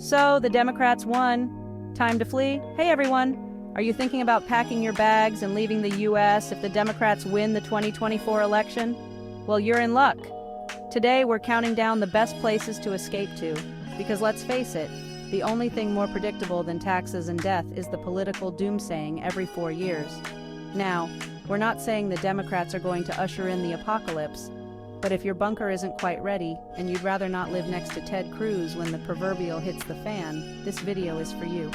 So, the Democrats won. Time to flee? Hey everyone! Are you thinking about packing your bags and leaving the US if the Democrats win the 2024 election? Well, you're in luck. Today, we're counting down the best places to escape to, because let's face it, the only thing more predictable than taxes and death is the political doomsaying every 4 years. Now, we're not saying the Democrats are going to usher in the apocalypse, but if your bunker isn't quite ready, and you'd rather not live next to Ted Cruz when the proverbial hits the fan, this video is for you.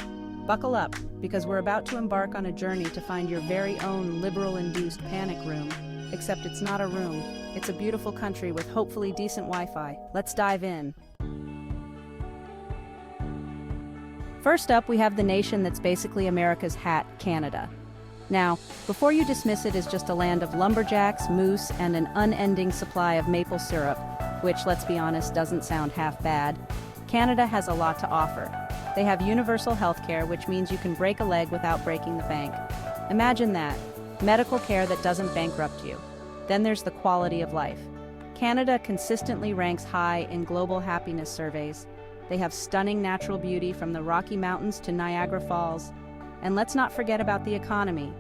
Buckle up, because we're about to embark on a journey to find your very own liberal-induced panic room. Except it's not a room, it's a beautiful country with hopefully decent Wi-Fi. Let's dive in. First up, we have the nation that's basically America's hat, Canada. Now, before you dismiss it as just a land of lumberjacks, moose, and an unending supply of maple syrup, which, let's be honest, doesn't sound half bad, Canada has a lot to offer. They have universal health care, which means you can break a leg without breaking the bank. Imagine that, medical care that doesn't bankrupt you. Then there's the quality of life. Canada consistently ranks high in global happiness surveys. They have stunning natural beauty from the Rocky Mountains to Niagara Falls. And let's not forget about the economy.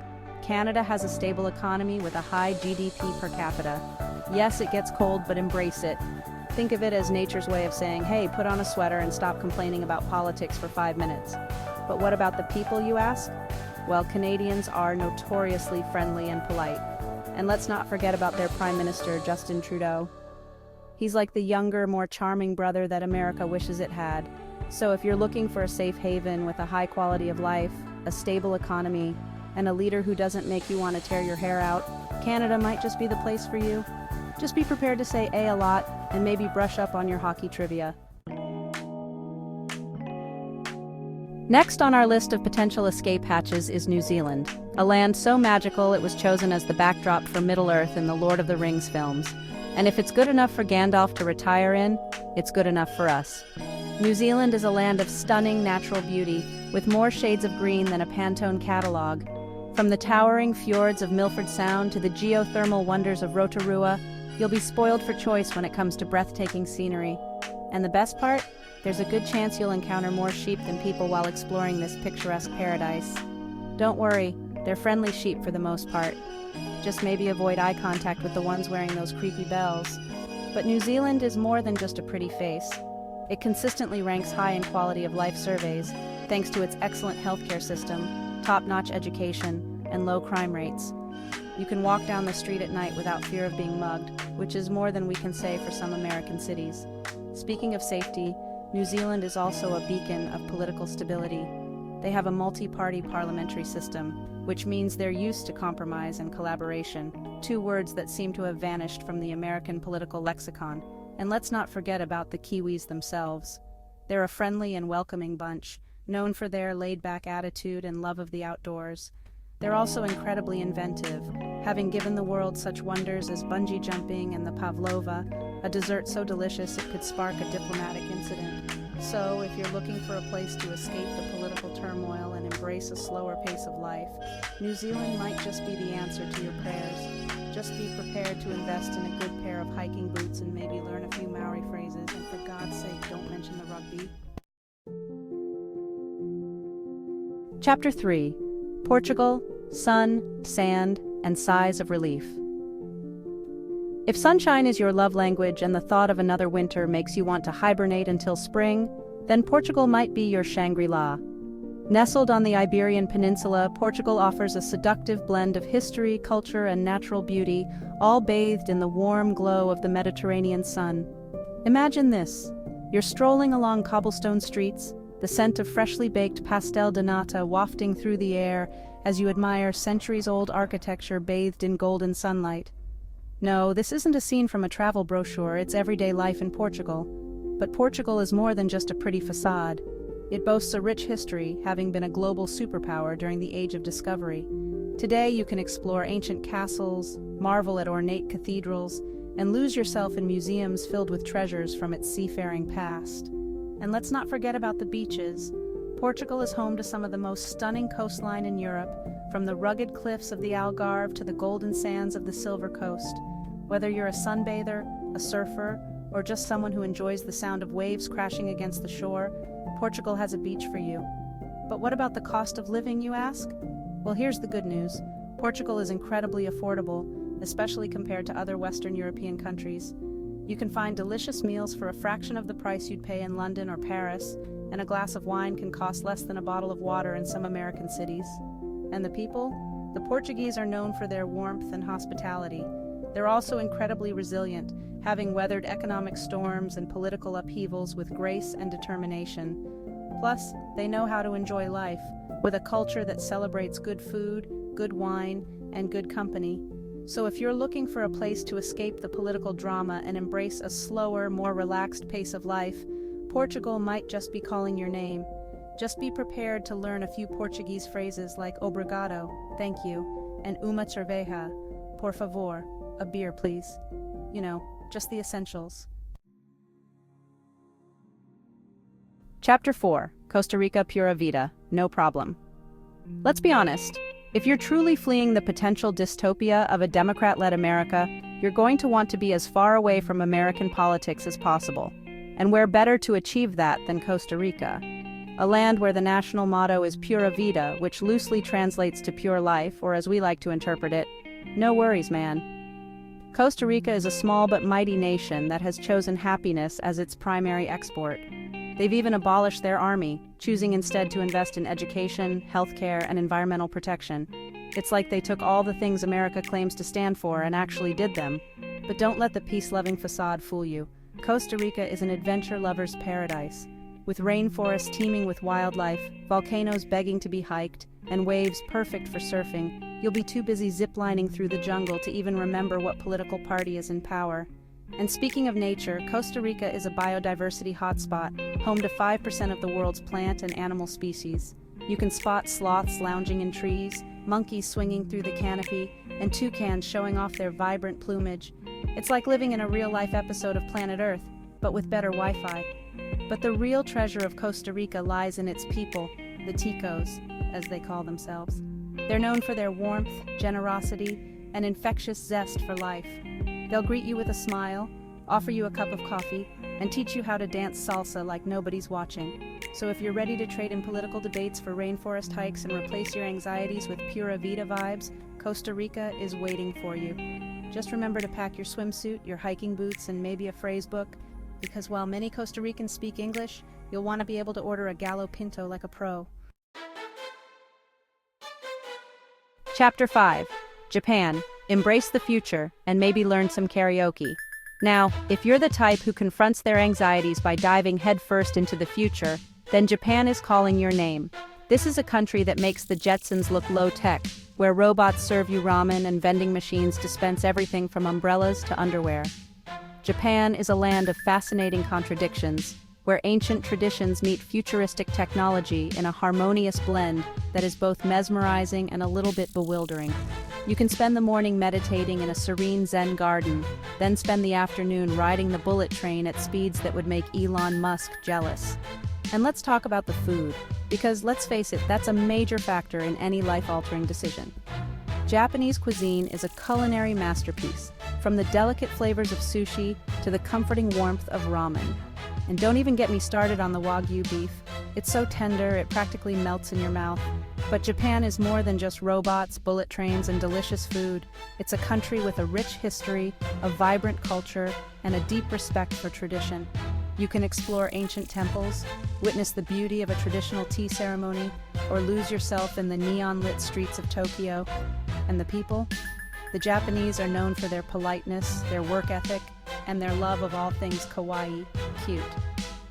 Canada has a stable economy with a high GDP per capita. Yes, it gets cold, but embrace it. Think of it as nature's way of saying, hey, put on a sweater and stop complaining about politics for 5 minutes. But what about the people, you ask? Well, Canadians are notoriously friendly and polite. And let's not forget about their Prime Minister, Justin Trudeau. He's like the younger, more charming brother that America wishes it had. So if you're looking for a safe haven with a high quality of life, a stable economy, and a leader who doesn't make you want to tear your hair out, Canada might just be the place for you. Just be prepared to say a lot, and maybe brush up on your hockey trivia. Next on our list of potential escape hatches is New Zealand, a land so magical it was chosen as the backdrop for Middle-earth in the Lord of the Rings films. And if it's good enough for Gandalf to retire in, it's good enough for us. New Zealand is a land of stunning natural beauty, with more shades of green than a Pantone catalog. From the towering fjords of Milford Sound to the geothermal wonders of Rotorua, you'll be spoiled for choice when it comes to breathtaking scenery. And the best part? There's a good chance you'll encounter more sheep than people while exploring this picturesque paradise. Don't worry, they're friendly sheep for the most part. Just maybe avoid eye contact with the ones wearing those creepy bells. But New Zealand is more than just a pretty face. It consistently ranks high in quality of life surveys, thanks to its excellent healthcare system, top-notch education, and low crime rates. You can walk down the street at night without fear of being mugged, which is more than we can say for some American cities. Speaking of safety, New Zealand is also a beacon of political stability. They have a multi-party parliamentary system, which means they're used to compromise and collaboration, two words that seem to have vanished from the American political lexicon. And let's not forget about the Kiwis themselves. They're a friendly and welcoming bunch, known for their laid-back attitude and love of the outdoors. They're also incredibly inventive, having given the world such wonders as bungee jumping and the pavlova, a dessert so delicious it could spark a diplomatic incident. So, if you're looking for a place to escape the political turmoil and embrace a slower pace of life, New Zealand might just be the answer to your prayers. Just be prepared to invest in a good pair of hiking boots and maybe learn a few Maori phrases, and for God's sake, don't mention the rugby. Chapter 3. Portugal, Sun, Sand, and Sighs of Relief. If sunshine is your love language and the thought of another winter makes you want to hibernate until spring, then Portugal might be your Shangri-La. Nestled on the Iberian Peninsula, Portugal offers a seductive blend of history, culture, and natural beauty, all bathed in the warm glow of the Mediterranean sun. Imagine this. You're strolling along cobblestone streets, the scent of freshly baked pastel de nata wafting through the air as you admire centuries-old architecture bathed in golden sunlight. No, this isn't a scene from a travel brochure, it's everyday life in Portugal. But Portugal is more than just a pretty facade. It boasts a rich history, having been a global superpower during the Age of Discovery. Today you can explore ancient castles, marvel at ornate cathedrals, and lose yourself in museums filled with treasures from its seafaring past. And let's not forget about the beaches. Portugal is home to some of the most stunning coastline in Europe, from the rugged cliffs of the Algarve to the golden sands of the Silver Coast. Whether you're a sunbather, a surfer, or just someone who enjoys the sound of waves crashing against the shore, Portugal has a beach for you. But what about the cost of living, you ask? Well, here's the good news. Portugal is incredibly affordable, especially compared to other Western European countries. You can find delicious meals for a fraction of the price you'd pay in London or Paris, and a glass of wine can cost less than a bottle of water in some American cities. And the people? The Portuguese are known for their warmth and hospitality. They're also incredibly resilient, having weathered economic storms and political upheavals with grace and determination. Plus, they know how to enjoy life, with a culture that celebrates good food, good wine, and good company. So if you're looking for a place to escape the political drama and embrace a slower, more relaxed pace of life, Portugal might just be calling your name. Just be prepared to learn a few Portuguese phrases like obrigado, thank you, and uma cerveja, por favor, a beer please. You know, just the essentials. Chapter 4, Costa Rica Pura Vida, no problem. Let's be honest, if you're truly fleeing the potential dystopia of a Democrat-led America, you're going to want to be as far away from American politics as possible. And where better to achieve that than Costa Rica? A land where the national motto is Pura Vida, which loosely translates to pure life, or as we like to interpret it, no worries, man. Costa Rica is a small but mighty nation that has chosen happiness as its primary export. They've even abolished their army, choosing instead to invest in education, healthcare, and environmental protection. It's like they took all the things America claims to stand for and actually did them. But don't let the peace-loving facade fool you. Costa Rica is an adventure lover's paradise. With rainforests teeming with wildlife, volcanoes begging to be hiked, and waves perfect for surfing, you'll be too busy ziplining through the jungle to even remember what political party is in power. And speaking of nature, Costa Rica is a biodiversity hotspot, home to 5% of the world's plant and animal species. You can spot sloths lounging in trees, monkeys swinging through the canopy, and toucans showing off their vibrant plumage. It's like living in a real-life episode of Planet Earth, but with better Wi-Fi. But the real treasure of Costa Rica lies in its people, the Ticos, as they call themselves. They're known for their warmth, generosity, and infectious zest for life. They'll greet you with a smile, offer you a cup of coffee, and teach you how to dance salsa like nobody's watching. So if you're ready to trade in political debates for rainforest hikes and replace your anxieties with Pura Vida vibes, Costa Rica is waiting for you. Just remember to pack your swimsuit, your hiking boots, and maybe a phrase book, because while many Costa Ricans speak English, you'll want to be able to order a gallo pinto like a pro. Chapter 5, Japan. Embrace the future, and maybe learn some karaoke. Now, if you're the type who confronts their anxieties by diving headfirst into the future, then Japan is calling your name. This is a country that makes the Jetsons look low-tech, where robots serve you ramen and vending machines dispense everything from umbrellas to underwear. Japan is a land of fascinating contradictions, where ancient traditions meet futuristic technology in a harmonious blend that is both mesmerizing and a little bit bewildering. You can spend the morning meditating in a serene Zen garden, then spend the afternoon riding the bullet train at speeds that would make Elon Musk jealous. And let's talk about the food, because let's face it, that's a major factor in any life-altering decision. Japanese cuisine is a culinary masterpiece, from the delicate flavors of sushi to the comforting warmth of ramen. And don't even get me started on the Wagyu beef. It's so tender, it practically melts in your mouth. But Japan is more than just robots, bullet trains, and delicious food. It's a country with a rich history, a vibrant culture, and a deep respect for tradition. You can explore ancient temples, witness the beauty of a traditional tea ceremony, or lose yourself in the neon-lit streets of Tokyo. And the people? The Japanese are known for their politeness, their work ethic, and their love of all things kawaii, cute.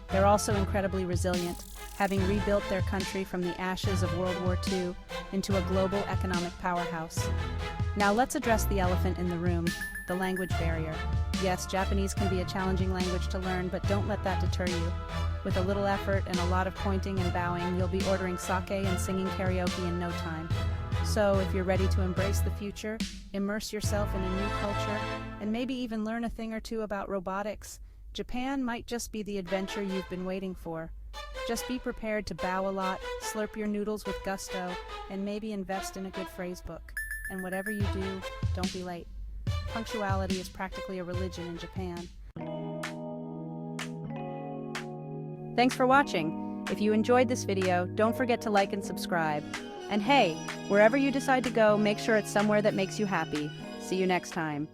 They're also incredibly resilient, having rebuilt their country from the ashes of World War II into a global economic powerhouse. Now let's address the elephant in the room, the language barrier. Yes, Japanese can be a challenging language to learn, but don't let that deter you. With a little effort and a lot of pointing and bowing, you'll be ordering sake and singing karaoke in no time. So, if you're ready to embrace the future, immerse yourself in a new culture, and maybe even learn a thing or two about robotics, Japan might just be the adventure you've been waiting for. Just be prepared to bow a lot, slurp your noodles with gusto, and maybe invest in a good phrase book. And whatever you do, don't be late. Punctuality is practically a religion in Japan. Thanks for watching. If you enjoyed this video, don't forget to like and subscribe. And hey, wherever you decide to go, make sure it's somewhere that makes you happy. See you next time.